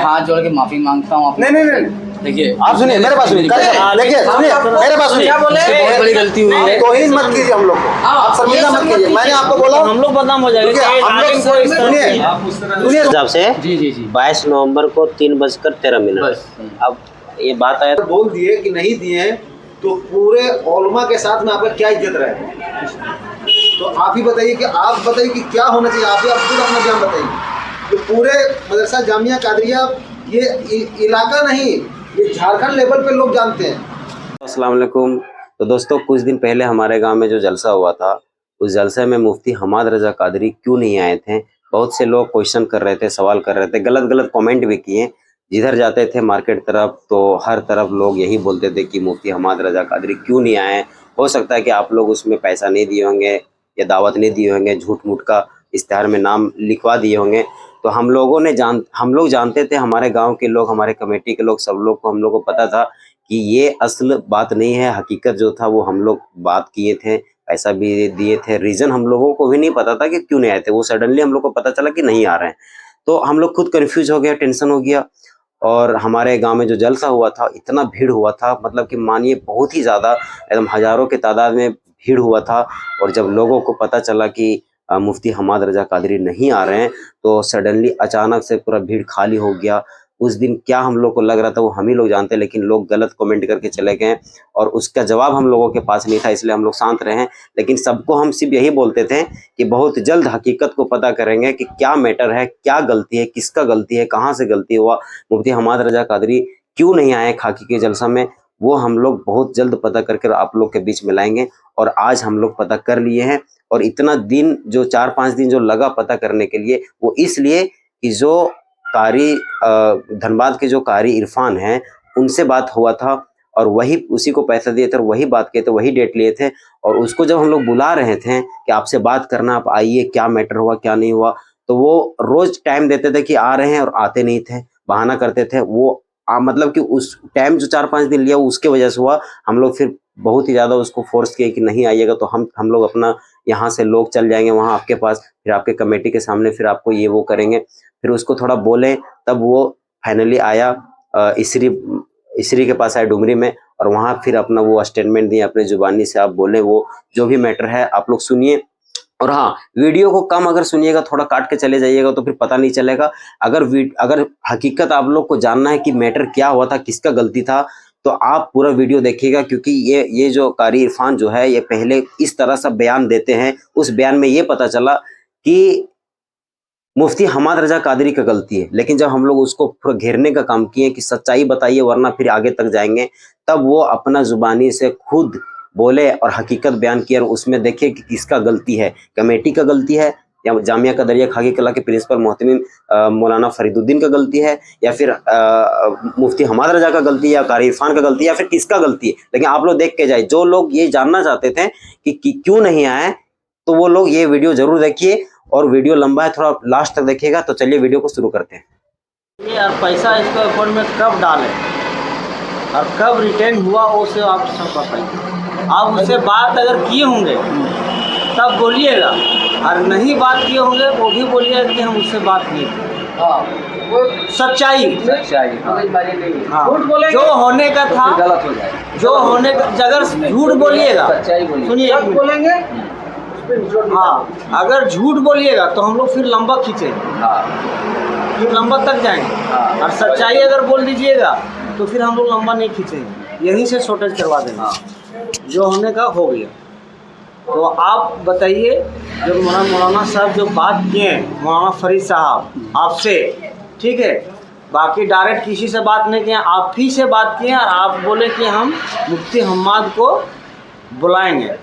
हाथ जोड़ के माफी मांगता हूँ। नहीं देखिए आप सुनिए, मेरे पास सुनिए, देखिए सुनिए, मेरे पास सुनिए, बहुत बड़ी गलती हुई है। तौहीन मत कीजिए हम लोग को, आप शर्मिंदा मत कीजिए। मैंने आपको बोला हम लोग बदनाम हो जाएंगे। हम लोग सुनिए हिसाब से जी जी जी 22 नवंबर को 3:13 अब ये बात आया बोल दिए कि नहीं दिए तो पूरे ओलमा के साथ में आपका क्या इज्जत रहेगा? तो आप ही बताइए कि आप बताइए कि क्या होना चाहिए, आप ही आप खुद अपना बयान बताइए। तो पूरे मदरसा जामिया कादरिया ये इलाका नहीं, ये झारखंड लेवल पे लोग जानते हैं। अस्सलाम वालेकुम। तो दोस्तों, कुछ दिन पहले हमारे गांव में जो जलसा हुआ था, उस जलसे में मुफ्ती हमाद रजा कादरी क्यों नहीं आए थे? बहुत से लोग क्वेश्चन कर रहे थे, सवाल कर रहे थे, गलत गलत कमेंट भी किए। जिधर जाते थे मार्केट तरफ तो हर तरफ लोग यही बोलते थे कि मुफ्ती हमाद रजा कादरी क्यों नहीं आए। हो सकता है कि आप लोग उसमें पैसा नहीं दिए होंगे या दावत नहीं दिए होंगे, झूठ मूठ का इश्तिहार में नाम लिखवा दिए होंगे। तो हम लोग जानते थे, हमारे गांव के लोग, हमारे कमेटी के लोग, सब लोग को हम लोग को पता था कि ये असल बात नहीं है। हकीकत जो था वो हम लोग बात किए थे, पैसा भी दिए थे। रीज़न हम लोगों को भी नहीं पता था कि क्यों नहीं आए थे। वो सडनली हम लोग को पता चला कि नहीं आ रहे हैं, तो हम लोग खुद कन्फ्यूज हो गया, टेंशन हो गया। और हमारे गांव में जो जलसा हुआ था, इतना भीड़ हुआ था, मतलब कि मानिए बहुत ही ज़्यादा, एकदम हज़ारों के तादाद में भीड़ हुआ था। और जब लोगों को पता चला कि मुफ्ती हमाद रजा कादरी नहीं आ रहे हैं, तो सडनली अचानक से पूरा भीड़ खाली हो गया। उस दिन क्या हम लोग को लग रहा था वो हम ही लोग जानते हैं, लेकिन लोग गलत कमेंट करके चले गए और उसका जवाब हम लोगों के पास नहीं था, इसलिए हम लोग शांत रहे। लेकिन सबको हम सिर्फ यही बोलते थे कि बहुत जल्द हकीकत को पता करेंगे कि क्या मैटर है, क्या गलती है, किसका गलती है, कहाँ से गलती हुआ, मुफ्ती हमाद रजा कादरी क्यों नहीं आए खाकी के जलसा में, वो हम लोग बहुत जल्द पता करके आप लोग के बीच में लाएंगे। और आज हम लोग पता कर लिए हैं। और इतना दिन जो 4-5 दिन जो लगा पता करने के लिए, वो इसलिए कि जो कारी धनबाद के जो कारी इरफान हैं, उनसे बात हुआ था और वही उसी को पैसा दिए थे और वही बात किए थे, वही डेट लिए थे। और उसको जब हम लोग बुला रहे थे कि आपसे बात करना, आप आइए, क्या मैटर हुआ क्या नहीं हुआ, तो वो रोज टाइम देते थे कि आ रहे हैं और आते नहीं थे, बहाना करते थे। वो मतलब कि उस टाइम जो 4-5 दिन लिया उसके वजह से हुआ। हम लोग फिर बहुत ही ज़्यादा उसको फोर्स किए कि नहीं आइएगा तो हम लोग अपना यहाँ से लोग चल जाएंगे वहाँ आपके पास, फिर आपके कमेटी के सामने फिर आपको ये वो करेंगे। फिर उसको थोड़ा बोले, तब वो फाइनली आया, इसरी के पास आया डुमरी में, और वहाँ फिर अपना वो स्टेटमेंट दिए, अपने जुबानी से आप बोले, वो जो भी मैटर है आप लोग सुनिए। और हाँ, वीडियो को कम अगर सुनिएगा, थोड़ा काट के चले जाइएगा तो फिर पता नहीं चलेगा। अगर हकीकत आप लोग को जानना है कि मैटर क्या हुआ था, किसका गलती था, तो आप पूरा वीडियो देखिएगा। क्योंकि ये जो कारी इरफान जो है, ये पहले इस तरह से बयान देते हैं। उस बयान में ये पता चला कि मुफ्ती हमाद रजा कादरी का गलती है, लेकिन जब हम लोग उसको पूरा घेरने का काम किए कि सच्चाई बताइए वरना फिर आगे तक जाएंगे, तब वो अपना जुबानी से खुद बोले और हकीकत बयान किया। और उसमें देखिए कि किसका गलती है, कमेटी का गलती है या जामिया कादरिया खाकी कला के प्रिंसिपल मोहतमिम मौलाना फरीदुद्दीन का गलती है, या फिर मुफ्ती हमाद रजा का गलती है, या कारी इरफान का गलती है, या फिर किसका गलती है। लेकिन आप लोग देख के जाए, जो लोग ये जानना चाहते थे कि क्यों नहीं आए, तो वो लोग ये वीडियो जरूर देखिए। और वीडियो लंबा है, थोड़ा लास्ट तक देखिएगा। तो चलिए वीडियो को शुरू करते हैं। यार पैसा इसको अकाउंट में कब डालें और कब रिटर्न हुआ, वो से आप सब बताइए। आप उससे बात अगर किए होंगे तब बोलिएगा, और नहीं बात किए होंगे वो भी बोलिएगा कि हम उससे बात किए थे। सच्चाई हाँ, जो होने का था, गलत हो जाए, जो होने का, अगर झूठ बोलिएगा, सुनिए बोलेंगे हाँ, अगर झूठ बोलिएगा तो हम लोग फिर लंबा खींचेंगे, फिर लंबा तक जाएंगे। और सच्चाई अगर बोल दीजिएगा तो फिर हम लोग लंबा नहीं खींचेंगे, यहीं से शॉर्टेज करवा देंगे। जो होने का हो गया। तो आप बताइए, जो मौलाना साहब जो बात किए हैं, मौलाना फरीद साहब आपसे, ठीक है, बाकी डायरेक्ट किसी से बात नहीं किए, आप ही से बात किए और आप बोले कि हम मुफ्ती हमाद को बुलाएंगे।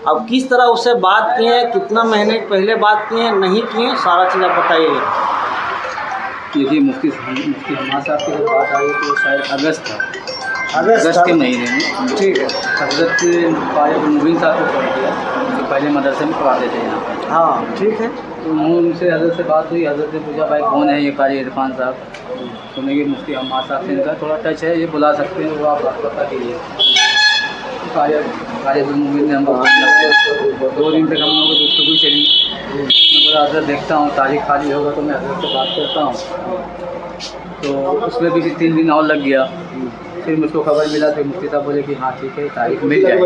अब किस तरह उससे बात किए हैं, कितना महीने पहले बात किए हैं, नहीं किए, सारा चीज़ आप बताइए। देखिए, मुफ्ती हमाद साहब की जब बात आई तो शायद अगस्त के महीने में, ठीक है। हजरत मुबीन साहब को पढ़ दिया, जो पहले मदरसे में पढ़ाते थे यहाँ पर। हाँ ठीक है। तो उनसे हजरत से बात हुई, हजरत ने पूछा भाई कौन है ये कारी इरफान साहब। सुने कि मुफ्ती हमाद साहब से इनका थोड़ा टच है, ये बुला सकते हैं, वो आप पता कीजिए। मुबीन ने हमको 2 दिन तक हम लोगों को गुफ्तगू चली। मैं बोला हजरत देखता हूँ, तारीख खाली होगा तो मैं हजरत से बात करता हूँ। तो उसमें भी 3 दिन और लग गया। फिर मुझको खबर मिला, फिर मुफ्ती साहब बोले कि हाँ ठीक है, तारीख मिल जाएगी।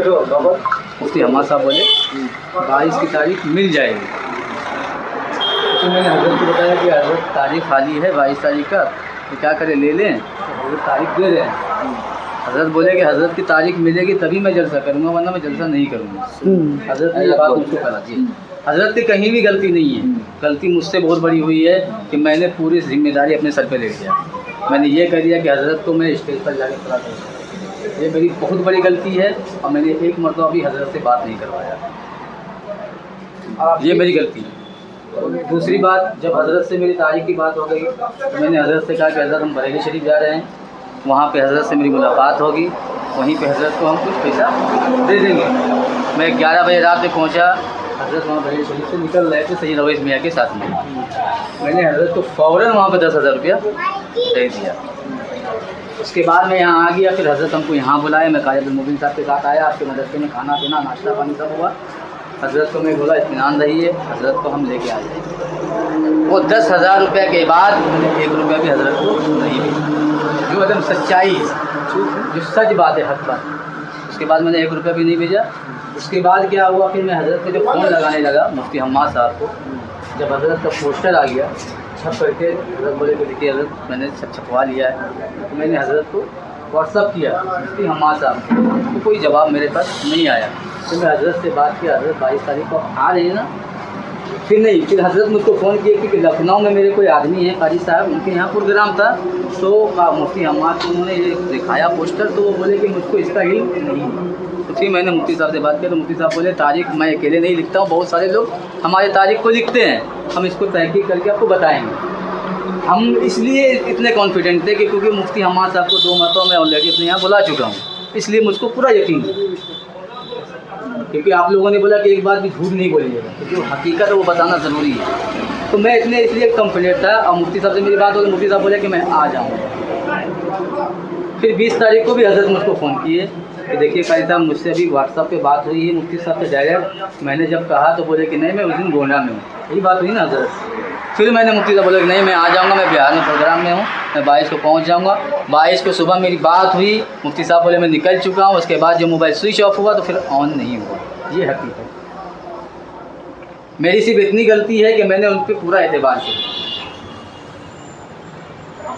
मुफ्ती हमाद साहब बोले 22 की तारीख मिल जाएगी। तो मैंने हज़रत को बताया कि हज़रत तारीख खाली है 22 तारीख का, तो क्या करें, ले लें। हज़रत तारीख दे रहे हैं। हज़रत बोले कि हज़रत की तारीख मिलेगी तभी मैं जलसा करूँगा, वरना मैं जलसा नहीं करूँगा। हज़रत ने ये बात मुझको करा दी। हज़रत की कहीं भी गलती नहीं है, गलती मुझसे बहुत बड़ी हुई है कि मैंने पूरी जिम्मेदारी अपने सर पे ले लिया। मैंने ये कह दिया कि हज़रत को मैं स्टेज पर जाके खड़ा करूँगा। ये मेरी बहुत बड़ी गलती है और मैंने एक मरतबा भी हज़रत से बात नहीं करवाया। ये मेरी गलती है। दूसरी बात, जब हज़रत से मेरी तारीख की बात हो गई तो मैंने हज़रत से कहा कि हज़रत हम बरेली शरीफ जा रहे हैं, वहाँ पे हज़रत से मेरी मुलाकात होगी, वहीं पे हज़रत को हम कुछ पैसा दे देंगे। मैं 11 बजे रात में पहुँचा, हज़रत वहाँ बरेली शरीफ से निकल रहे थे सैयद अवैस मियाँ के साथ में। मैंने हज़रत को फ़ौरन वहाँ पे 10,000 रुपया दे दिया। उसके बाद मैं यहाँ आ गया, फिर हज़रत हमको यहाँ बुलाए, मैं काजी अब्दुल मुबीन साहब के साथ आया। आपके मदरसे में खाना पीना नाश्ता पानी सब हुआ। हज़रत को मैं बोला इत्मीनान रहिए, हज़रत को हम लेके आ जाएंगे। वो 10,000 रुपये के बाद मैंने 1 रुपया भी हज़रत को नहीं भेजा, जो एकदम सच्चाई है, जो सच बात है, हक बात। उसके बाद मैंने 1 रुपया भी नहीं भेजा। उसके बाद क्या हुआ, फिर मैं हज़रत को जब फ़ोन लगाने लगा मुफ्ती हम्माद साहब को, जब हज़रत का पोस्टर आ गया छप करके, हज़रत बोले कि देखिए हज़रत मैंने सब छपवा लिया है। तो मैंने हज़रत को व्हाट्सअप किया मुफ्ती हम्माद साहब को, तो कोई जवाब मेरे पास नहीं आया। फिर मैं हज़रत से बात किया, हज़रत 22 तारीख को आ रही है ना? फिर नहीं, फिर हज़रत मुझको फ़ोन किए कि लखनऊ में मेरे कोई आदमी है काजी साहब, उनके यहाँ प्रोग्राम था, तो मुफ्ती हम्माद को उन्होंने ये दिखाया पोस्टर, तो वो बोले कि मुझको इसका इल्म नहीं है। तो फिर मैंने मुफ्ती साहब से बात किया, तो मुफ्ती साहब बोले तारीख मैं अकेले नहीं लिखता हूँ, बहुत सारे लोग हमारे तारीख को लिखते हैं, हम इसको तहकीक करके आपको बताएँगे। हम इसलिए इतने कॉन्फिडेंट थे कि क्योंकि मुफ्ती हम्माद साहब को 2 मरतबा मैं ऑलरेडी अपने यहाँ बुला चुका हूँ, इसलिए मुझको पूरा यकीन है। क्योंकि आप लोगों ने बोला कि एक बात भी झूठ नहीं बोलिएगा, क्योंकि हकीकत है वो बताना ज़रूरी है। तो मैं इतने इसलिए कॉन्फिडेंट था। और मुफ्ती साहब से मेरी बात हो गई, मुफ्ती साहब बोले कि मैं आ जाऊँगा। फिर 20 तारीख को भी हज़रत मुझको फ़ोन किए कि देखिए काजी साहब मुझसे अभी व्हाट्सअप पे बात हुई है मुफ्ती साहब से डायरेक्ट। मैंने जब कहा तो बोले कि नहीं मैं उस दिन गोंडा में हूँ, यही बात हुई ना हज़रत। फिर मैंने मुफ्ती साहब बोला कि नहीं मैं आ जाऊँगा, मैं बिहार में प्रोग्राम में हूँ, मैं 22 को पहुँच जाऊँगा। 22 को सुबह मेरी बात हुई, मुफ्ती साहब बोले मैं निकल चुका हूँ। उसके बाद जो मोबाइल स्विच ऑफ हुआ तो फिर ऑन नहीं हुआ। ये हकीकत है। मेरी सिर्फ इतनी गलती है कि मैंने उन पर पूरा एतबार किया।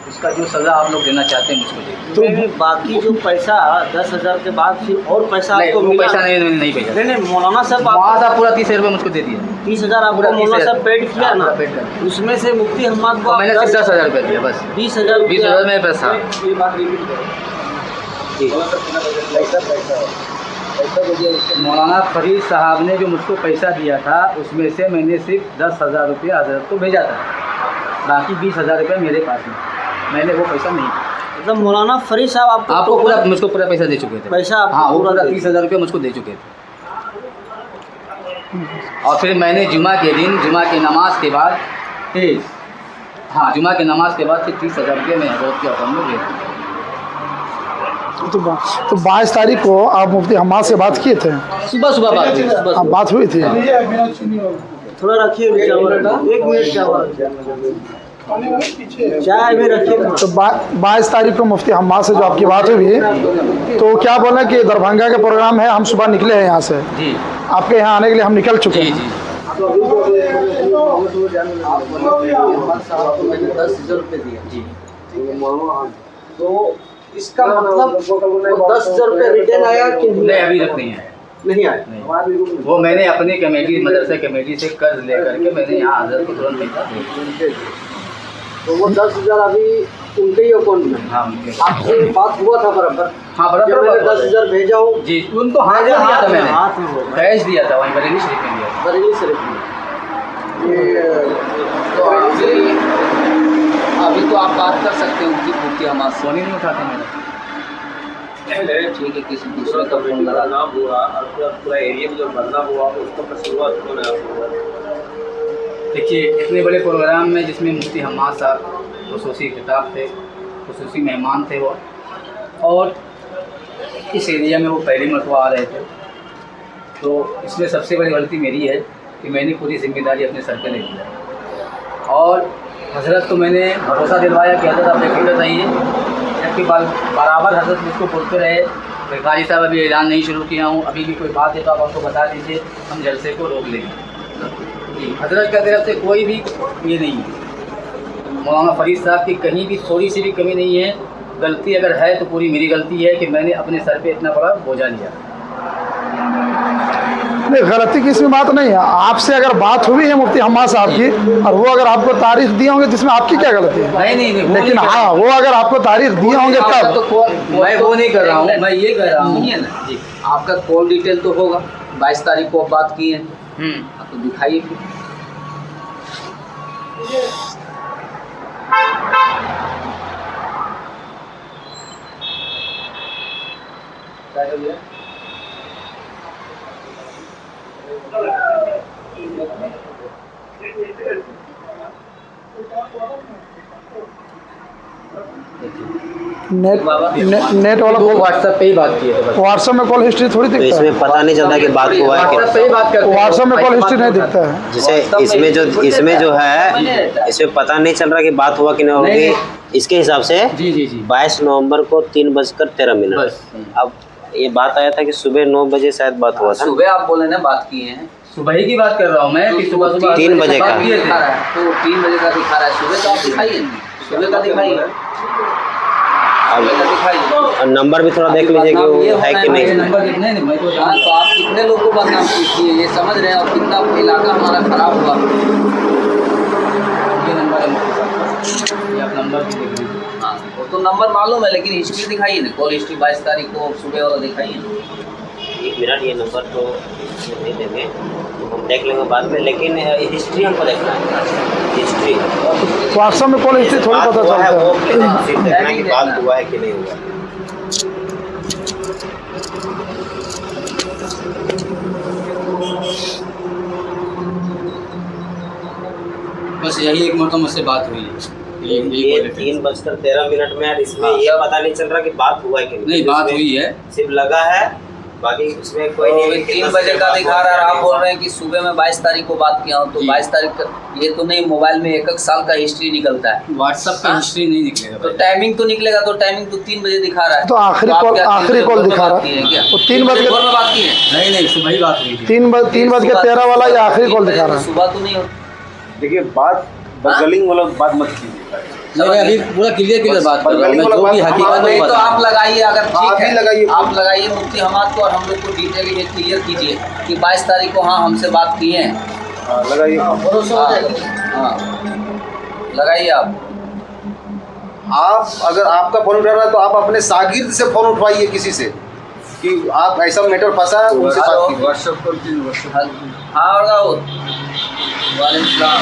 उसका जो सज़ा आप लोग देना चाहते हैं मुझको दे। तो बाकी जो पैसा 10,000 के बाद फिर और पैसा आपको वो मिला? पैसा नहीं भेजा। नहीं मौलाना साहब वहाँ था पूरा 30,000 रुपये मुझको दे दिया। 30,000 आपको मौलाना साहब पेड किया ना? पेड कर। उसमें से मुफ्ती हम्माद को मैंने सिर्फ 10,000 रुपये दिया बस। 20,000 20,000 मेरे पास था। ये बात रिपीट करो। मौलाना फरीद साहब ने जो मुझको पैसा दिया था उसमें से मैंने सिर्फ 10,000 रुपये हज़रत को भेजा था, बाकी 20,000 रुपये मेरे पास में, मैंने वो पैसा नहीं। मतलब मौलाना फरीद साहब आपको पूरा मुझको पूरा पैसा दे चुके थे। पैसा हाँ वो पूरा 30,000 रुपये मुझको दे चुके थे। और फिर मैंने जुमा के दिन जुमा की नमाज के बाद जुमा की नमाज के बाद फिर 30,000 रुपये मैं हज़रत के अकाउंट में भेज दिया। तो 22 तारीख को आप मुफ्ती हम्माद से बात किए थे? सुबह बात हुई, सुबह बात हुई थी। थोड़ा रखिए चावल, 1 मिनट चावल चाय में रखिए। तो 22 तारीख को मुफ्ती हम्माद से जो आपकी बात हुई, तो क्या बोला कि दरभंगा का प्रोग्राम है, हम सुबह निकले हैं यहाँ से, जी आपके यहाँ आने के लिए हम निकल चुके जी हैं। जी। तो इसका मतलब 10,000 रुपये रिटर्न आया कि नहीं? अभी तक नहीं है। नहीं आया? नहीं। वो मैंने अपनी कमेटी मदरसा कमेटी से कर्ज ले करके मैंने यहाँ हज़रत को तुरंत पैसा दे दिया। तो वो 10,000 अभी उनके ही अकाउंट में? हाँ आपसे बात हुआ था बराबर? हाँ बराबर। जब मैंने 10,000 भेजा हूँ जी, उनको हाथ दिया था, मैंने हाथ में होगा, कैश दिया था, वहीं बरेली शरीफ में दिया। बरेली शरीफ में। तो अभी तो आप बात कर सकते हैं उनकी मुफ्ती हमाद से। नहीं उठाते मेरा। ठीक है, किसी दूसरे का फोन लगा नाम हुआ और पूरा एरिया में जो बदलाव हुआ उसका शुरुआत क्यों नहीं हुआ? देखिए इतने बड़े प्रोग्राम में जिसमें मुफ्ती हम्माद साहब खुसूसी खिताब थे, खुसूसी मेहमान थे वो, और इस एरिया में वो पहली मरतबा आ रहे थे, तो इसमें सबसे बड़ी गलती मेरी है कि मैंने पूरी जिम्मेदारी अपने सर पे ले लिया। और हजरत को मैंने भरोसा दिलवाया कि हजरत आप बेफिक्र रहिए, जबकि बराबर हजरत मुझको बोलते रहे कि काजी साहब अभी ऐलान नहीं शुरू किया हूँ, अभी भी कोई बात है तो आप हमको बता दीजिए, हम जलसे को रोक लेंगे। जी, हजरत की तरफ से कोई भी ये नहीं है। मौलाना फरीद साहब की कहीं भी थोड़ी सी भी कमी नहीं है। गलती अगर है तो पूरी मेरी गलती है कि मैंने अपने सर पे इतना बड़ा बोझा लिया। नहीं, गलती की इसमें बात नहीं है। आपसे अगर बात हुई है मुफ्ती हम्माद साहब की और वो अगर आपको तारीख दिए होंगे जिसमें आपकी क्या गलती है? नहीं, लेकिन हाँ, वो अगर आपको तारीख दिए होंगे तब तो मैं वो नहीं कर रहा हूँ, मैं ये कह रहा हूँ जी, आपका कॉल डिटेल तो होगा, 22 तारीख को आप बात की है, तो दिखाइए फिर। नेट वाला वो कॉल, व्हाट्सएप पे ही बात की है। व्हाट्सएप में कॉल हिस्ट्री थोड़ी तो दिखता है। इसमें पता नहीं चलता कि बात हुआ है व्हाट्सएप पे ही बात करते हैं। व्हाट्सएप में कॉल हिस्ट्री नहीं दिखता है। जैसे इसमें जो है इसमें पता नहीं चल रहा कि बात हुआ कि नहीं होगी। इसके हिसाब से जी 22 नवंबर को 3:13। बस। अब ये बात आया था कि सुबह 9 बजे शायद बात हुआ था। सुबह आप बोले ना बात किए हैं, सुबह ही की बात कर रहा हूँ मैं कि सुबह 3 बजे का बात किए दिखा रहा है, तो 3 बजे का दिखा रहा है। सुबह का आप दिखाइए, सुबह का दिखाइए, सुबह का दिखाइए। और नंबर भी थोड़ा देख लीजिए कि वो है कि नहीं। नंबर कितने नहीं, मैं तो हाँ, तो आप कितने लोग को बदनाम कीजिए, ये समझ रहे हैं आप कितना इलाका हमारा खराब हुआ। ये नंबर है मुफ्ती साहब, ये आप नंबर भी देख लीजिए। हाँ, वो तो नंबर मालूम है, लेकिन हिस्ट्री दिखाइए ना, कॉल हिस्ट्री 22 तारीख को सुबह वाला दिखाइए। 1 मिनट, ये नंबर तो नहीं देंगे, हम देख लेंगे बाद में, लेकिन हिस्ट्री हमको देखना है। हिस्ट्री व्हाट्सएप में कॉल हिस्ट्री थोड़ी पता चलता है। वो सिर्फ देखना है कि बात हुआ है कि नहीं हुआ। बस यही एक मरतबा मुझसे बात हुई है। ये 3:13 में यार, इसमें ये पता नहीं चल रहा कि बात हुआ है कि नहीं, बात हुई है, सिर्फ लगा है, बाकी उसमें कोई नहीं। 3 बजे का दिखा रहा है, आप बोल रहे हैं कि सुबह में 22 तारीख को बात किया हूँ, तो 22 तारीख का ये तो नहीं, मोबाइल में 1 साल का हिस्ट्री निकलता है। व्हाट्सएप का हिस्ट्री नहीं निकलेगा। तो टाइमिंग तो निकलेगा, तो टाइमिंग तो 3 बजे दिखा रहा है। तो आखिरी आप कॉल क्या आखिरी कॉल दिखा रहा है क्या? है। वो 3 बज के भोर में बात की है, नहीं, सुबह ही बात हुई थी। 3:13 वाला ये आखिरी कॉल दिखा रहा है। सुबह तो नहीं होती। देखिए, बात बगलिंग वाला बात मत कीजिए। नहीं, मैं अभी पूरा क्लियर बात कर रहा हूँ, मैं जो भी हकीकत नहीं, है तो आप लगाइए, अगर आप ठीक ही है लगाइए। आप लगाइए मुफ्ती हमाद को, और हम लोग को डिटेल में क्लियर कीजिए कि 22 तारीख को हाँ हमसे बात की है। लगाइए। हाँ, लगाइए आप अगर आपका फोन उठा रहा है तो आप अपने शागिर्द से फोन उठवाइए, किसी से, कि आप ऐसा मैटर फंसा है, उनसे बात कीजिए। व्हाट्सएप कर दीजिए। हाँ, और वालेकुम सलाम।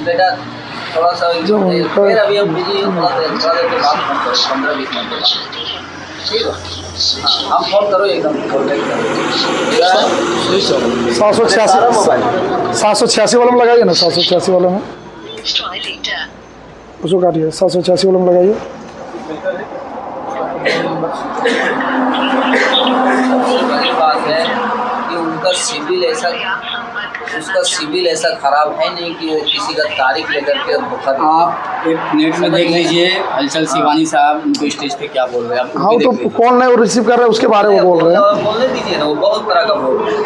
बेटा थोड़ा सा फिर अभी हम बिजी हैं, थोड़ा देर के बाद फोन करो, 15-20 मिनट के बाद, ठीक है? हाँ, हम फोन करो, एकदम कॉल बैक करो। 786 वाला में लगाइए ना, 786 वाला में उसको काटिए, 786 वाला में लगाइए। बड़ी बात है कि उनका सिविल ऐसा खराब है नहीं कि वो किसी का तारीख लेकर के बुखार। आप एक नेट में देख लीजिए, हलचल शिवानी साहब उनको स्टेज पे क्या बोल रहे हैं आप। हाँ, वो तो कौन नहीं वो रिसीव कर रहे हैं उसके बारे में बोल रहे हैं। बोलने दीजिए ना, वो बहुत तरह का बोल रहे हैं।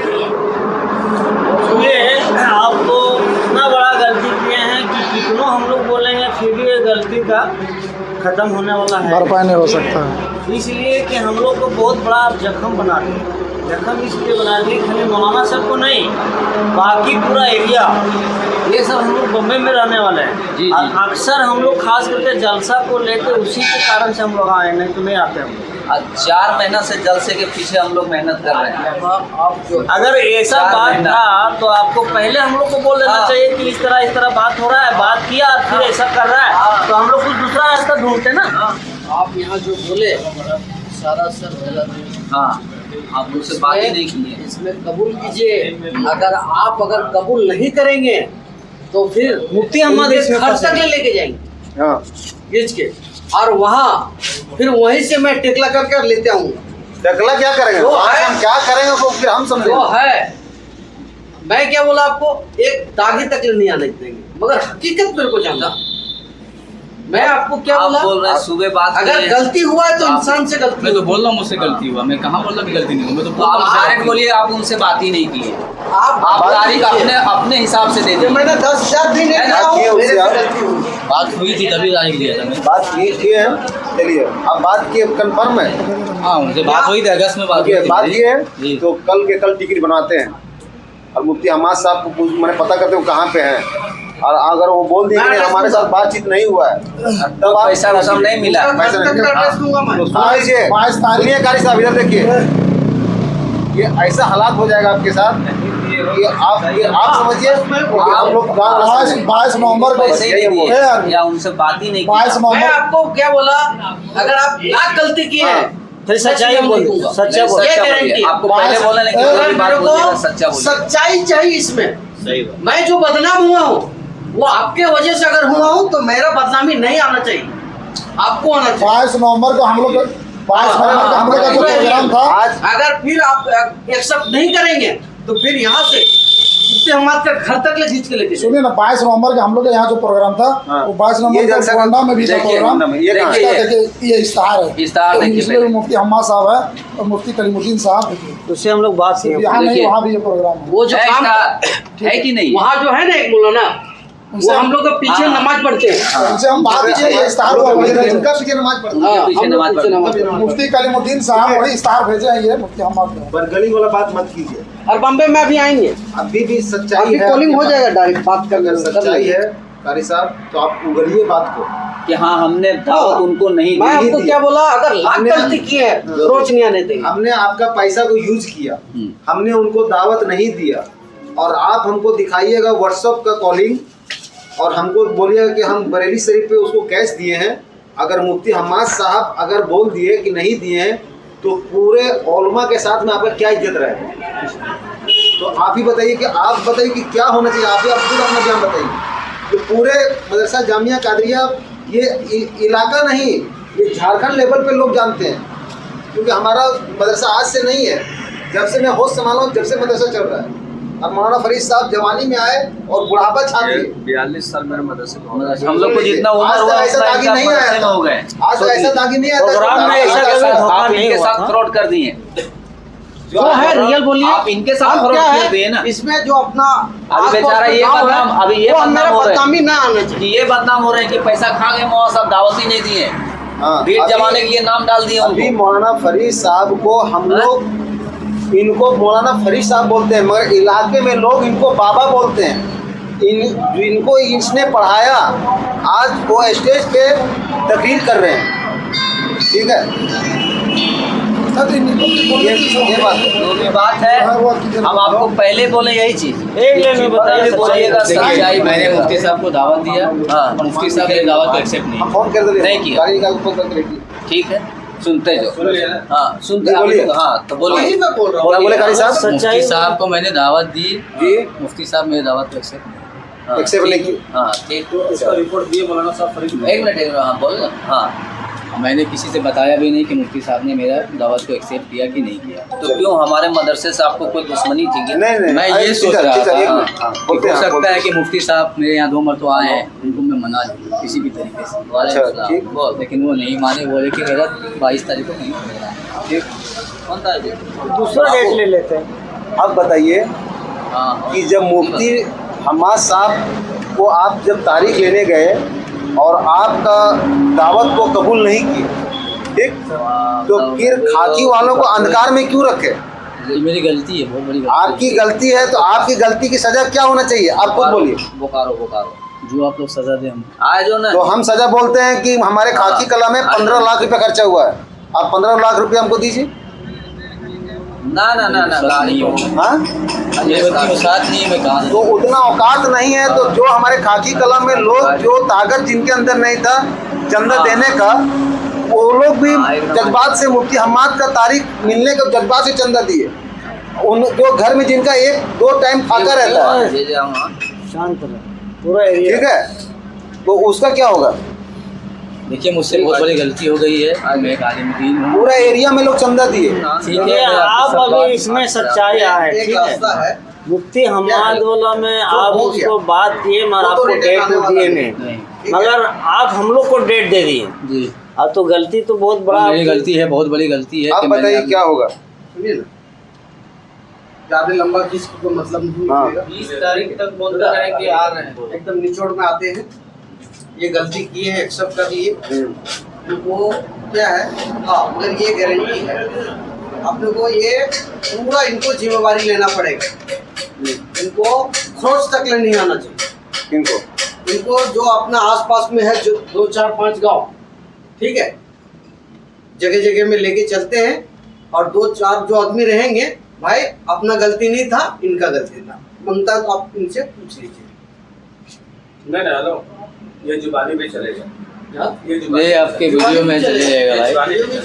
आप तो इतना बड़ा गलती किए हैं कि कितनों हम लोग बोलेंगे फिर भी ये गलती का खत्म होने वाला है, भरपाई नहीं हो सकता है। इसलिए कि हम लोग को बहुत बड़ा आप जख्म बना दिए। जख्म इसलिए बना दिए खाली मौलाना साहब को नहीं, बाकी पूरा एरिया, ये सब हम लोग बम्बई में रहने वाले हैं। और अक्सर हम लोग खास करके जलसा को लेकर उसी के कारण से हम लोग आए, नहीं तो नहीं आते हम लोग। 4 महीना से जलसे के पीछे हम लोग मेहनत कर रहे हैं। अगर ऐसा बात था तो आपको पहले हम लोग को बोल देना चाहिए कि इस तरह बात हो रहा है, बात किया फिर ऐसा कर रहा है, तो हम लोग कुछ दूसरा रास्ता ढूंढते ना। आप यहाँ जो बोले सारा सर गलत है। हाँ, आप मुझसे बात ही नहीं की है। इसमें कबूल कीजिए, अगर कबूल नहीं करेंगे तो फिर मुफ्ती अहमद इसमें घर तक लेके जाएंगे हाँ, खींच के, और वहाँ फिर वहीं से मैं टेकला करके लेते आऊँगा। टकला क्या करेंगे, वो है। हम क्या करेंगे वो फिर हम समझेंगे। वो है मैं क्या बोला आपको, एक दागी तक नहीं आने देंगे, मगर हकीकत मेरे को जानना। मैं आपको क्या आप बोला, बोल रहे हैं सुबह बात अगर किए। गलती हुआ है तो इंसान से गलती। मैं तो बोल रहा हूँ मुझसे गलती हुआ, मैं कहाँ बोल रहा कि गलती नहीं हुई, मैं तो तो आप डायरेक्ट बोलिए आप उनसे बात ही नहीं की है, आप तारीख अपने हिसाब से दे जो दी। मैंने 10,000 दिन है ना, मेरे से गलती हुई। बात हुई थी तभी तारीख दिया था मैंने। बात की है, चलिए अब बात की कंफर्म है। हाँ उनसे बात हुई थी, अगस्त में बात हुई ठीक है, थी बात मेरी। ये है जी। तो कल के कल टिकट बनवाते हैं और मुफ्ती हमाद साहब को मैंने पता करते हैं कहाँ पे हैं, और अगर वो बोल दिए कि नहीं, हमारे साथ बातचीत नहीं हुआ है तब आप पैसा वैसा नहीं मिला। पैसा नहीं मिला। एड्रेस दूंगा मैं। तो सुनिए कारी साहब, इधर देखिए, ये ऐसा हालात हो जाएगा आपके साथ कि आप समझिए कि हम लोग गाँव 22 नवंबर को पैसे ही नहीं दिए या उनसे बात ही नहीं की। 22 मैं नवंबर आपको क्या बोला, अगर आप लाख गलती की है फिर सच्चाई बोलिए, सच्चा नहीं, बोलिए। सच्चा ये बोलिए। गारंटी। आपको पहले बोला नहीं कि अगर कोई बात मेरे बोलिएगा, को सच्चा बोलिए। सच्चाई चाहिए इसमें। सही बात। मैं जो बदनाम हुआ हूँ वो आपके वजह से अगर हुआ हूँ तो मेरा बदनामी नहीं आना चाहिए, आपको आना चाहिए। 22 नवंबर को हम लोग 22 नवंबर को हम लोग का जो प्रोग्राम था, आज अगर फिर आप एक्सेप्ट नहीं करेंगे तो फिर यहाँ से मुफ्ती हमाद का घर तक ले खींच के लेके सुनिए ना, 22 नवंबर के हम लोग का यहाँ जो प्रोग्राम था हाँ। वो 22 ये नवंबर को जलसा गोंडा में भी था देखिए, प्रोग्राम। ये कहाँ है? इसका देखिए, ये इश्तार है, इश्तार देखिए इसमें भी पहले। मुफ्ती हम्माद साहब है और मुफ्ती कलीमुद्दीन साहब, उससे हम लोग बात किए। यहाँ नहीं देखिए। वहाँ भी ये प्रोग्राम है। वो जो है काम इसका- है कि नहीं? वहाँ जो है ना एक मौलाना, वो हम लोग के पीछे हाँ। नमाज पढ़ते हैं। उनसे हम बात किए, ये इश्तार हुआ वही भेजे। इनका पीछे नमाज पढ़ता हाँ, पीछे हम लोग नमाज पीछे पढ़ते नमाज पढ़ते हैं। मुफ्ती कलीमुद्दीन साहब वही इश्तार भेजे हैं, ये मुफ्ती हम्माद का। बरगली वाला बात मत कीजिए। और बम्बे में अभी आएंगे, अभी भी सच्चाई अभी है, कॉलिंग हो जाएगा डायरेक्ट बात कर अगर सच्चाई है कारी साहब तो आप उगलिए बात को। कि हाँ हमने दावत उनको नहीं मैं दी। आपको क्या बोला, अगर लाख हमने- गलती की है रोज नहीं आने देंगे। हमने आपका पैसा को यूज किया, हमने उनको दावत नहीं दिया, और आप हमको दिखाइएगा व्हाट्सएप का कॉलिंग और हमको बोलिएगा कि हम बरेली शरीफ पे उसको कैश दिए हैं। अगर मुफ्ती हम्माद साहब अगर बोल दिए कि नहीं दिए हैं तो पूरे उलमा के साथ में आपका क्या इज्जत रहेगा? तो आप ही बताइए कि आप बताइए कि क्या होना चाहिए, आप ही आप खुद अपना बयान बताइए। तो पूरे मदरसा जामिया कादरिया ये इलाका नहीं, ये झारखंड लेवल पे लोग जानते हैं, क्योंकि हमारा मदरसा आज से नहीं है, जब से मैं होश संभाला हूँ जब से मदरसा चल रहा है। और मौलाना फरीद साहब जवानी में आए और बुढ़ापा छाती, 42 साल मेरे मदरसे में हम लोग को जितना उम्र आज हुआ तक ऐसा उतना दागी इनका नहीं आया मदरसे में हो गए। था, आज तक ऐसा दागी नहीं आया प्रोग्राम में ऐसा था। कभी धोखा आप नहीं इनके हुआ साथ था। फ्रॉड कर दिए। जो है रियल बोलिए, आप इनके साथ अब फ्रॉड क्या कर दिए ना। है इसमें जो अपना अभी बेचारा ये बदनाम, अभी ये वो बदनाम मेरा हो रहा है। बदनामी ना आना चाहिए। कि ये बदनाम हो रहे हैं कि पैसा खा गए मौलाना साहब, दावत ही नहीं दिए। हाँ, भीड़ अभी- जमाने के लिए नाम डाल दिए अभी उनको। मौलाना फरीद साहब को हम लोग इनको मौलाना फरीद साहब बोलते हैं, मगर इलाके में लोग इनको बाबा बोलते हैं। इनको इसने पढ़ाया, आज वो स्टेज पे तकरीर कर रहे हैं। ठीक है, ये बात है। जो भी बात है हम आपको पहले बोले यही चीज। एक लाइन में बताइए, पहले बोलिएगा सच्चाई। सच्चाई। मैंने मुफ्ती साहब को दावत दिया, हाँ। मुफ्ती साहब ने दावत को एक्सेप्ट नहीं हम फोन कर दे नहीं किया। गाड़ी निकाल के फोन करके रखिए। ठीक है, सुनते जो सुन लिया ना? हाँ सुनते जी, आप बोलिए। लोग, हाँ तो वही बोलिए। मैं बोल रहा हूँ। क्या बोले कारी साहब? सच्चाई मुफ्ती साहब को मैंने दावत दी जी। मुफ्ती साहब मेरी दावत को एक्सेप्ट नहीं हाँ, एक्सेप्ट नहीं ठीक। की। हाँ ठीक, तो उसका रिपोर्ट दिए मौलाना साहब फरीद ने। एक मिनट हाँ बोल ना। हाँ मैंने किसी से बताया भी नहीं कि मुफ्ती साहब ने मेरा दावत को एक्सेप्ट किया कि नहीं किया। तो क्यों हमारे मदरसे से आपको कोई दुश्मनी थी क्या? नहीं नहीं मैं ये ठीक सोच है, रहा ठीक है, था एक मिनट, हाँ, कि बोलते हो हैं, सकता बोलते है हैं। कि मुफ्ती साहब मेरे यहाँ 2 मरतबा आए हैं, उनको मैं मना दूँ किसी भी तरीके से, वालेकुम अच्छा, सलाम। ठीक। बोल। लेकिन वो नहीं माने, बोले कि मेरा 22 तारीख को नहीं होगा। ठीक, कौन था ये? दूसरा डेट ले लेते हैं। अब बताइए हाँ कि जब मुफ्ती हम्माद साहब को आप जब तारीख लेने गए और आपका दावत को कबूल नहीं किए, ठीक, तो फिर खाकी वालों को अंधकार में क्यों रखे? ये मेरी गलती है, बहुत बड़ी गलती आपकी गलती है तो आपकी गलती की सजा क्या होना चाहिए? आप खुद बोलिए। बोकारो बोकारो है। जो आप लोग सजा दें हम आए जो ना। तो हम सजा बोलते हैं कि हमारे खाकी कला में 15 लाख रुपए खर्चा हुआ है, आप 15 लाख रुपए हमको दीजिए। ना ना ना ना नहीं हो, हाँ, मेरी बच्ची के साथ नहीं है, मैं कहाँ तो उतना औकात नहीं है, तो जो हमारे खाकी कला में लोग जो ताकत जिनके अंदर नहीं था चंदा देने का, वो लोग भी जज्बात से मुफ्ती हम्माद का तारीख मिलने के जज्बात से चंदा दिए। उन जो घर में जिनका 1-2 टाइम फाका रहता है, जे जे हम हाँ। शांत रहे पूरा एरिया। ठीक है, तो उसका क्या होगा? देखिए मुझसे बहुत बड़ी गलती हो गई है, आज मैं एक आलिम दीन हूँ। पूरा एरिया में लोग चंदा दिए। ठीक देखिए, है, मैं आपकी आप सब अभी बात- इसमें सच्चाई आए, एक ठीक रास्ता है। है, मुफ्ती हमाद वाला में आप हो गया। उसको बात किए मगर वो तो आपको रिटर्न डेट आने तो वाला दिए नहीं। नहीं, मगर आप हम लोग को डेट दे दिए। जी अब तो गलती तो बहुत बड़ा मेरी गलती है, बहुत बड़ी गलती है आप कि मैंने बताइए क्या होगा। सुनिए ना, ज्यादा लंबा किसी को मतलब नहीं हाँ। मिलेगा। 20 तारीख तक बोलते रहे कि आ रहे हैं। एकदम निचोड़ में आते हैं, ये गलती की है, एक्सेप्ट कर लिए, तो वो क्या है, हाँ मगर ये गारंटी है अपने को, ये पूरा इनको जिम्मेवारी लेना पड़ेगा। इनको खोज तक ले नहीं आना चाहिए। इनको जो अपना आसपास में है, जो 2 4 5 गांव, ठीक है, जगह जगह में लेके चलते हैं, और 2 4 जो आदमी रहेंगे, भाई अपना गलती नहीं था, इनका गलती था, ममता तो आप इनसे पूछ लीजिए। नहीं हेलो, ये जुबानी में चलेगा। ये आपके वीडियो में चले जाएगा भाई।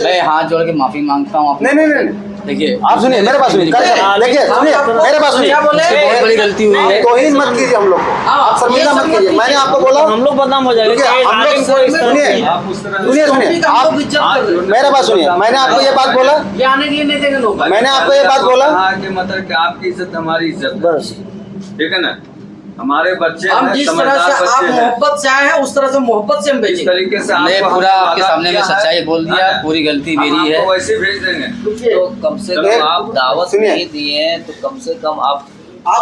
मैं हाथ जोड़ के माफी मांगता हूँ। नहीं देखिए आप सुनिए, मेरे पास सुनिए, देखिए सुनिए, मेरे पास सुनिए। बहुत बड़ी गलती हुई है। तौहीन मत कीजिए हम लोग को, आप शर्मिंदा मत कीजिए। मैंने आपको बोला, हम लोग बदनाम हो जाएंगे। देखिए, हम लोग सुनिए आप उस तरह सुनिए आप मेरे पास सुनिए, मैंने आपको ये बात बोला, ये आने के लिए नहीं देंगे लोग। मैंने आपको ये बात बोला, कि मतलब कि आपकी इज्जत हमारी इज्जत, बस ठीक है ना। हमारे बच्चे हम हैं, जिस तरह समझदार से आप बच्चे हैं। मोहब्बत से आए हैं, उस तरह से मोहब्बत से हम इस भेजेंगे। तरीके से मैं आपको पूरा हमने आपके वादा सामने में किया है। सच्चाई बोल दिया, हाँ। पूरी गलती हम मेरी है। आपको वैसे भेज देंगे। तो कम से सुनिए, कम आप दावत सुनिए। नहीं दिए हैं, तो कम से कम आप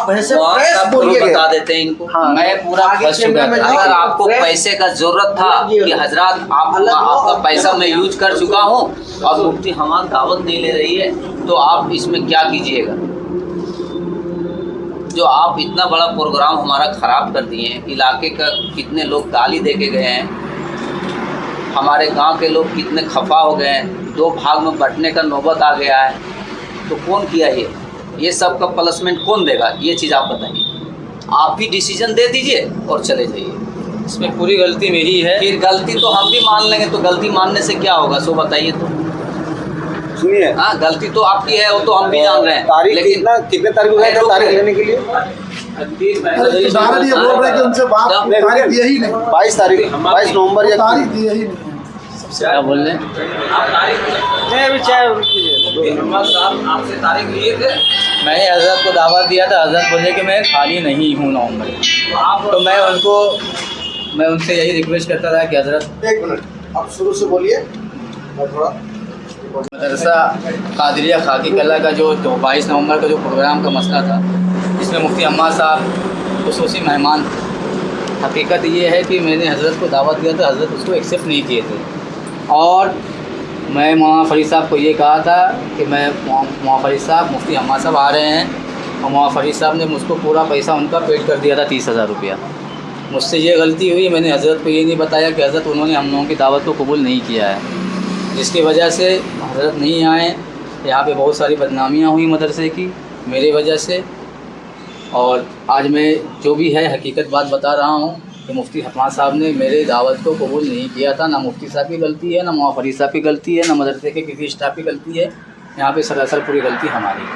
वैसे वहाँ प्रेस का प्रूफ बोलिएगा। बता देते हैं इनको। हाँ। मैं पूरा आगे फंस चुका कैमरे में था। अगर आपको पैसे का जरूरत था कि हजरत आपका पैसा मैं यूज कर चुका हूँ और मुफ्ती हमारी दावत नहीं ले रही है, तो आप इसमें क्या कीजिएगा। जो आप इतना बड़ा प्रोग्राम हमारा ख़राब कर दिए हैं, इलाके का कितने लोग गाली दे के गए हैं, हमारे गांव के लोग कितने खफा हो गए हैं, 2 भाग में बंटने का नौबत आ गया है, तो कौन किया ये सब का प्लसमेंट कौन देगा, ये चीज़ आप बताइए। आप भी डिसीजन दे दीजिए और चले जाइए। इसमें पूरी गलती मेरी है। फिर गलती तो हम भी मान लेंगे, तो गलती मानने से क्या होगा, सो बताइए तो। सुनिए, हाँ गलती तो आपकी है, वो तो हम भी जान रहे हैं, तारीख लेकिन कितने तारीख को गए थे तारीख लेने के लिए? दादा ये बोल रहे हैं कि उनसे बात तारीख दिए ही नहीं, 22 तारीख, 22 नवंबर या तारीख दिए ही नहीं। क्या बोल रहे हैं? नहीं अभी चाय आपसे तारीख लिए थे। मैंने हजरत को दावा दिया था, हजरत बोले कि मैं खाली नहीं हूँ नवंबर में। तो मैं उनसे यही रिक्वेस्ट करता था कि हजरत 1 मिनट आप शुरू से बोलिए। मैं थोड़ा मदरसा कादरिया खाकी कला का जो 22 नवंबर का जो प्रोग्राम का मसला था, जिसमें मुफ्ती अम्माद साहब खुसूसी मेहमान थे। हकीकत ये है कि मैंने हजरत को दावत दिया था, हजरत उसको एक्सेप्ट नहीं किए थे, और मैं मौलाना फरीद साहब को ये कहा था कि मैं मौलाना फरीद साहब, मुफ्ती अम्माद साहब आ रहे हैं, और मौलाना फरीद साहब ने मुझको पूरा पैसा उनका पेड कर दिया था 30,000 रुपया। मुझसे ये गलती हुई, मैंने हजरत को ये नहीं बताया कि हजरत उन्होंने हम लोगों की दावत को कबूल नहीं किया है, जिसकी वजह से हजरत नहीं आए। यहाँ पे बहुत सारी बदनामियाँ हुई मदरसे की मेरे वजह से, और आज मैं जो भी है हकीकत बात बता रहा हूँ कि मुफ्ती हमाद साहब ने मेरे दावत को कबूल नहीं किया था। ना मुफ्ती साहब की गलती है, ना मौलाना फरीद साहब की गलती है, ना मदरसे के किसी स्टाफ की गलती है। यहाँ पे सरासर पूरी गलती हमारी है।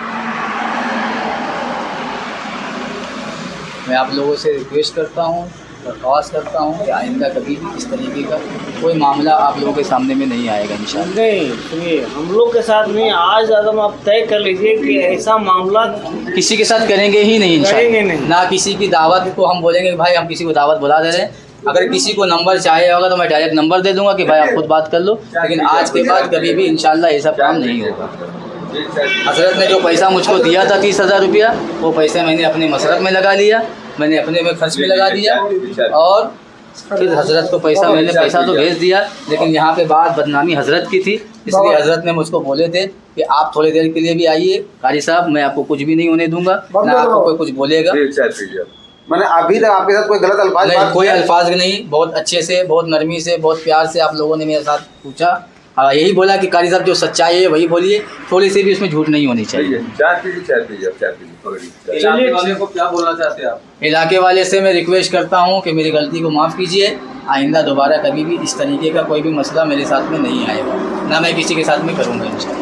मैं आप लोगों से रिक्वेस्ट करता हूँ, दरख्वास्त करता हूँ कि आइंदा कभी भी इस तरीके का कोई मामला आप लोगों के सामने में नहीं आएगा इंशाअल्लाह। नहीं सुनिए, हम लोग के साथ नहीं, आज आदम आप तय कर लीजिए कि ऐसा मामला किसी के साथ करेंगे ही नहीं करेंगे इंशाअल्लाह। नहीं। ना किसी की दावत को हम बोलेंगे कि भाई हम किसी को दावत बुला दे रहे हैं। अगर किसी को नंबर चाहिए होगा तो मैं डायरेक्ट नंबर दे दूंगा कि भाई आप खुद बात कर लो, लेकिन आज के बाद कभी भी इंशाअल्लाह ऐसा काम नहीं होगा। हजरत ने जो पैसा मुझको दिया था 30,000 रुपया, वो पैसा मैंने अपने मसरफ में लगा लिया, मैंने अपने में खर्च में लगा दिया, और फिर हजरत को पैसा तो भेज दिया। लेकिन यहाँ पे बात बदनामी हजरत की थी, इसलिए हजरत ने मुझको बोले थे कि आप थोड़ी देर के लिए भी आइए कारी साहब, मैं आपको कुछ भी नहीं होने दूंगा, ना आपको कोई कुछ बोलेगा। मैंने अभी तक आपके साथ कोई गलत अल्फाज नहीं, बात कोई किया? अल्फाज नहीं, बहुत अच्छे से, बहुत नरमी से, बहुत प्यार से आप लोगों ने मेरे साथ पूछा। हाँ, यही बोला कि कारी साहब जो सच्चाई है वही बोलिए, थोड़ी सी भी उसमें झूठ नहीं होनी चाहिए। इलाके वाले को क्या बोलना चाहते हैं आप? इलाके वाले से मैं रिक्वेस्ट करता हूँ कि मेरी गलती को माफ़ कीजिए, आइंदा दोबारा कभी भी इस तरीके का कोई भी मसला मेरे साथ में नहीं आएगा, ना मैं किसी के साथ में करूँगा इंशाल्लाह।